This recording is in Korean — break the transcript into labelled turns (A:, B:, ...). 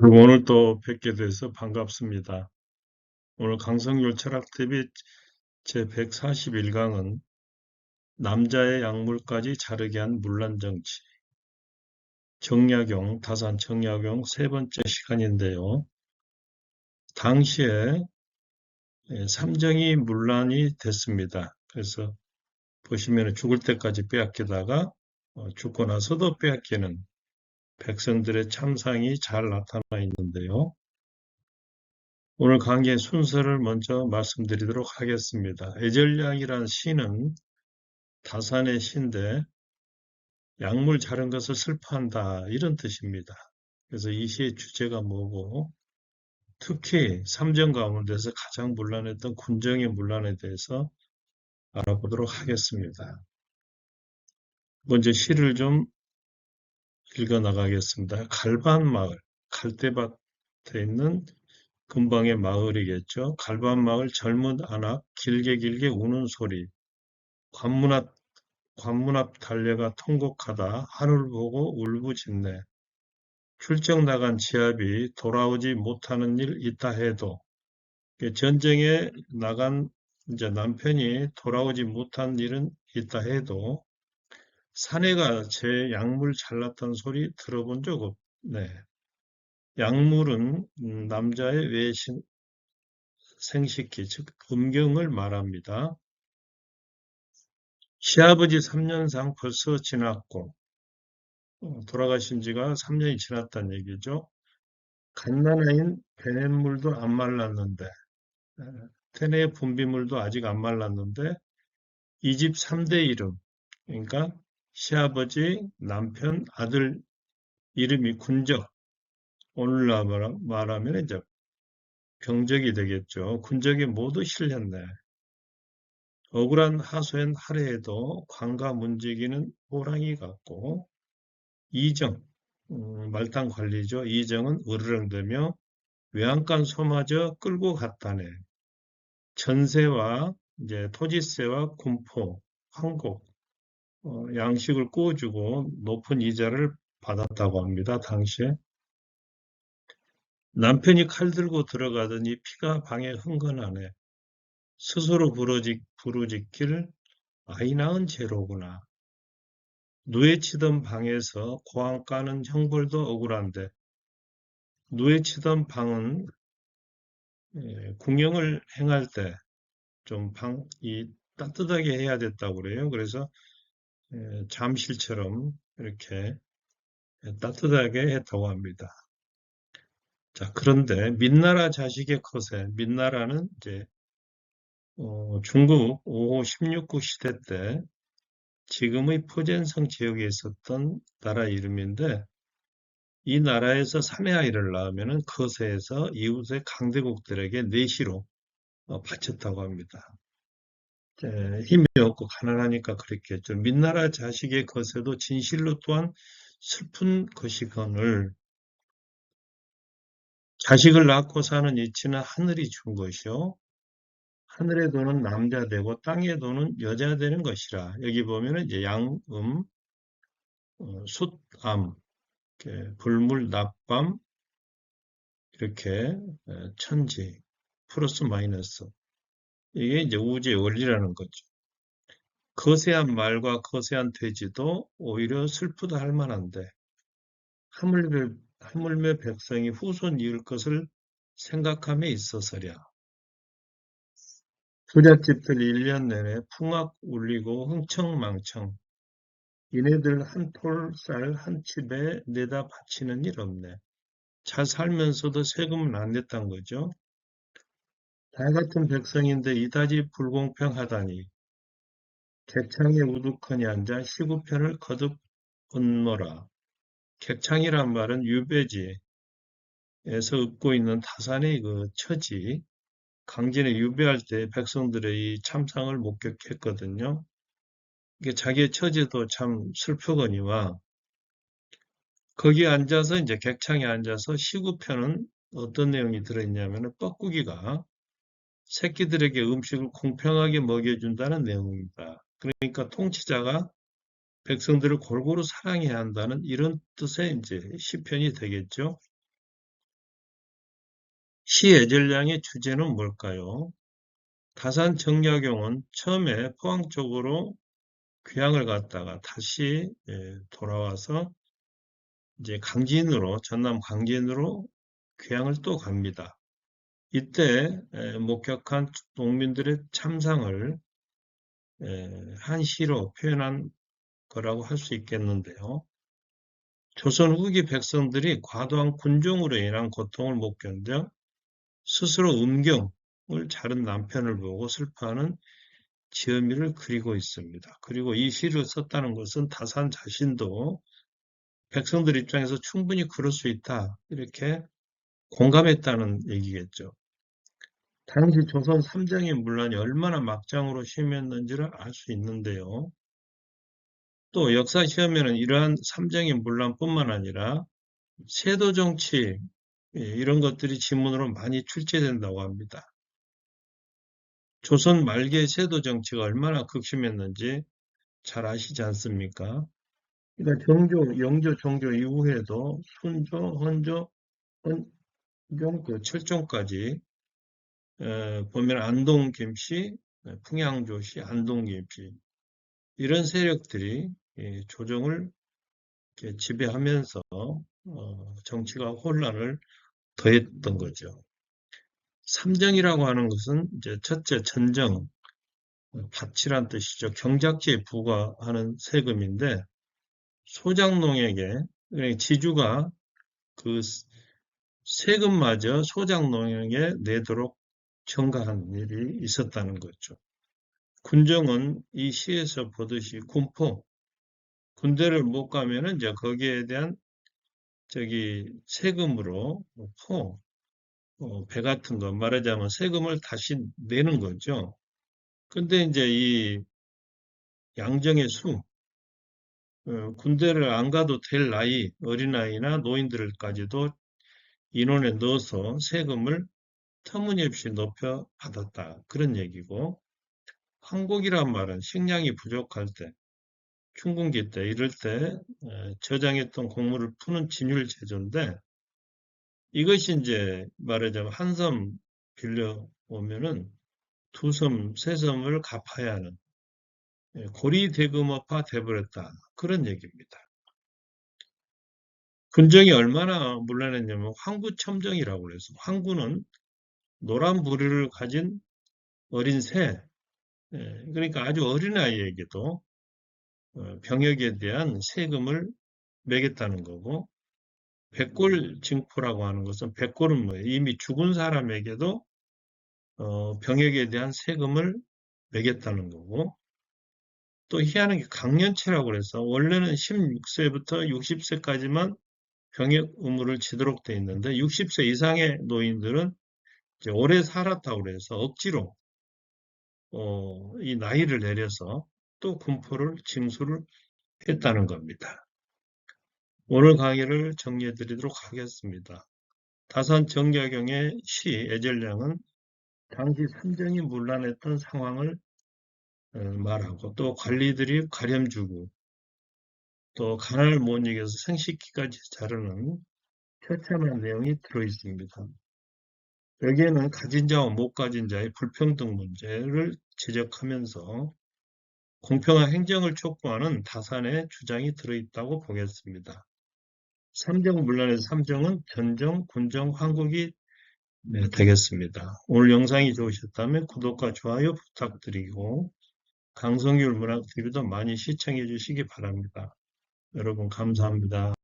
A: 오늘 또 뵙게 돼서 반갑습니다. 오늘 강성률 철학TV 제141강은 남자의 약물까지 자르게 한 문란정치, 정약용, 다산 정약용 세 번째 시간인데요. 당시에 삼정이 문란이 됐습니다. 그래서 보시면 죽을 때까지 빼앗기다가 죽고 나서도 빼앗기는 백성들의 참상이 잘 나타나 있는데요. 오늘 강의 순서를 먼저 말씀드리도록 하겠습니다. 애절약이란 시는 다산의 시인데 약물 자른 것을 슬퍼한다 이런 뜻입니다. 그래서 이 시의 주제가 뭐고 특히 삼정 가운데서 가장 문란했던 군정의 문란에 대해서 알아보도록 하겠습니다. 먼저 시를 좀 읽어 나가겠습니다. 갈반마을, 갈대밭에 있는 근방의 마을이겠죠. 갈반마을 젊은 아낙 길게 우는 소리 관문 앞 달려가 통곡하다 하늘 보고 울부짖네. 출정 나간 지압이 돌아오지 못하는 일 있다 해도 전쟁에 나간 이제 남편이 돌아오지 못한 일은 있다 해도 사내가 제 약물 잘났던 소리 들어본 적 없네. 약물은 남자의 외신 생식기 즉 음경을 말합니다. 시아버지 3년상 벌써 지났고 돌아가신 지가 3년이 지났다는 얘기죠. 갓난아인 배냇물도 안 말랐는데 태네의 분비물도 아직 안 말랐는데 이 집 3대 이름 그러니까 시아버지, 남편, 아들 이름이 군적 오늘날 말하면 이제 병적이 되겠죠. 군적이 모두 실렸네. 억울한 하소연 하루에도 관가 문지기는 호랑이 같고 이정 말단 관리죠. 이정은 으르렁대며 외양간 소마저 끌고 갔다네. 전세와 이제 토지세와 군포, 황곡, 양식을 구워주고 높은 이자를 받았다고 합니다. 당시에. 남편이 칼 들고 들어가더니 피가 방에 흥건하네. 스스로 부르짖길 아이 낳은 죄로구나. 누에치던 방에서 고함 까는 형벌도 억울한데 누에치던 방은 궁형을 행할 때 좀 이 따뜻하게 해야 됐다고 그래요. 그래서 잠실처럼 이렇게 따뜻하게 했다고 합니다. 자, 그런데 민나라 자식의 커세, 민나라는 이제 중국 5호 16국 시대 때 지금의 포젠성 지역에 있었던 나라 이름인데 이 나라에서 사내 아이를 낳으면 커세에서 이웃의 강대국들에게 내시로 바쳤다고 합니다. 힘이 없고 가난하니까 그랬겠죠. 민나라 자식의 거세도 진실로 또한 슬픈 것이거늘 자식을 낳고 사는 이치는 하늘이 준 것이요. 하늘의 돈은 남자 되고 땅의 돈은 여자 되는 것이라. 여기 보면은 이제 양음, 숫암, 불물, 낮밤 이렇게 천지 플러스 마이너스 이게 이제 우주의 원리라는 거죠. 거세한 말과 거세한 돼지도 오히려 슬프다 할 만한데 하물며 백성이 후손 이을 것을 생각함에 있어서랴. 부잣집들 1년 내내 풍악 울리고 흥청망청 이네들 한 톨 쌀 한 칩에 내다 바치는 일 없네. 잘 살면서도 세금은 안 냈단 거죠. 다 같은 백성인데 이다지 불공평하다니 객창에 우두커니 앉아 시구편을 거듭 읊노라. 객창이란 말은 유배지에서 읊고 있는 타산의 그 처지, 강진에 유배할 때 백성들의 이 참상을 목격했거든요. 이게 자기의 처지도 참 슬프거니와 거기에 앉아서 이제 객창에 앉아서 시구편은 어떤 내용이 들어있냐면 뻐꾸기가 새끼들에게 음식을 공평하게 먹여준다는 내용입니다. 그러니까 통치자가 백성들을 골고루 사랑해야 한다는 이런 뜻의 이제 시편이 되겠죠. 시애절량의 주제는 뭘까요? 다산 정약용은 처음에 포항 쪽으로 귀향을 갔다가 다시 돌아와서 이제 강진으로, 전남 강진으로 귀향을 또 갑니다. 이때 목격한 농민들의 참상을 한 시로 표현한 거라고 할 수 있겠는데요. 조선 후기 백성들이 과도한 군종으로 인한 고통을 못 견뎌 스스로 음경을 자른 남편을 보고 슬퍼하는 지어미를 그리고 있습니다. 그리고 이 시를 썼다는 것은 다산 자신도 백성들 입장에서 충분히 그럴 수 있다, 이렇게 공감했다는 얘기겠죠. 당시 조선 삼정의 문란이 얼마나 막장으로 심했는지를 알 수 있는데요. 또 역사 시험에는 이러한 삼정의 문란뿐만 아니라 세도 정치, 이런 것들이 지문으로 많이 출제된다고 합니다. 조선 말기의 세도 정치가 얼마나 극심했는지 잘 아시지 않습니까? 그러니까 정조, 영조, 종조 이후에도 순조, 헌조, 헌종, 그 철종까지 보면 안동 김씨, 풍양조씨, 안동 김씨, 이런 세력들이 조정을 지배하면서 정치가 혼란을 더했던 거죠. 삼정이라고 하는 것은 이제 첫째 전정, 밭이란 뜻이죠. 경작지에 부과하는 세금인데 소작농에게, 그러니까 지주가 그 세금마저 소작농에게 내도록 청가한 일이 있었다는 거죠. 군정은 이 시에서 보듯이 군포, 군대를 못 가면은 이제 거기에 대한 세금으로 포, 배 같은 거, 말하자면 세금을 다시 내는 거죠. 근데 이제 이 양정의 수, 군대를 안 가도 될 나이, 어린아이나 노인들까지도 인원에 넣어서 세금을 터무니없이 높여 받았다, 그런 얘기고, 황곡이란 말은 식량이 부족할 때, 춘궁기 때, 이럴 때 저장했던 곡물을 푸는 진율 제조인데, 이것이 이제 말하자면 한 섬 빌려오면은 두 섬, 세 섬을 갚아야 하는 고리대금업화 돼버렸다, 그런 얘기입니다. 군정이 얼마나 문란했냐면 황구첨정이라고 그래서, 황구는 노란 부리를 가진 어린 새, 그러니까 아주 어린아이에게도 병역에 대한 세금을 매겼다는 거고, 백골징포라고 하는 것은, 백골은 뭐예요? 이미 죽은 사람에게도 병역에 대한 세금을 매겼다는 거고, 또 희한한 게 강년체라고 그래서 원래는 16세부터 60세까지만 병역 의무를 지도록 돼 있는데 60세 이상의 노인들은 이제 오래 살았다고 그래서 억지로 이 나이를 내려서 또 군포를 징수를 했다는 겁니다. 오늘 강의를 정리해 드리도록 하겠습니다. 다산 정약용의 시 애절량은 당시 삼정이 문란했던 상황을 말하고, 또 관리들이 가렴 주고 또 가난을 못 이겨서 생식기까지 자르는 처참한 내용이 들어있습니다. 여기에는 가진 자와 못 가진 자의 불평등 문제를 지적하면서 공평한 행정을 촉구하는 다산의 주장이 들어있다고 보겠습니다. 삼정문란의 삼정은 전정, 군정, 황국이 되겠습니다. 오늘 영상이 좋으셨다면 구독과 좋아요 부탁드리고 강성규 문학TV도 많이 시청해 주시기 바랍니다. 여러분 감사합니다.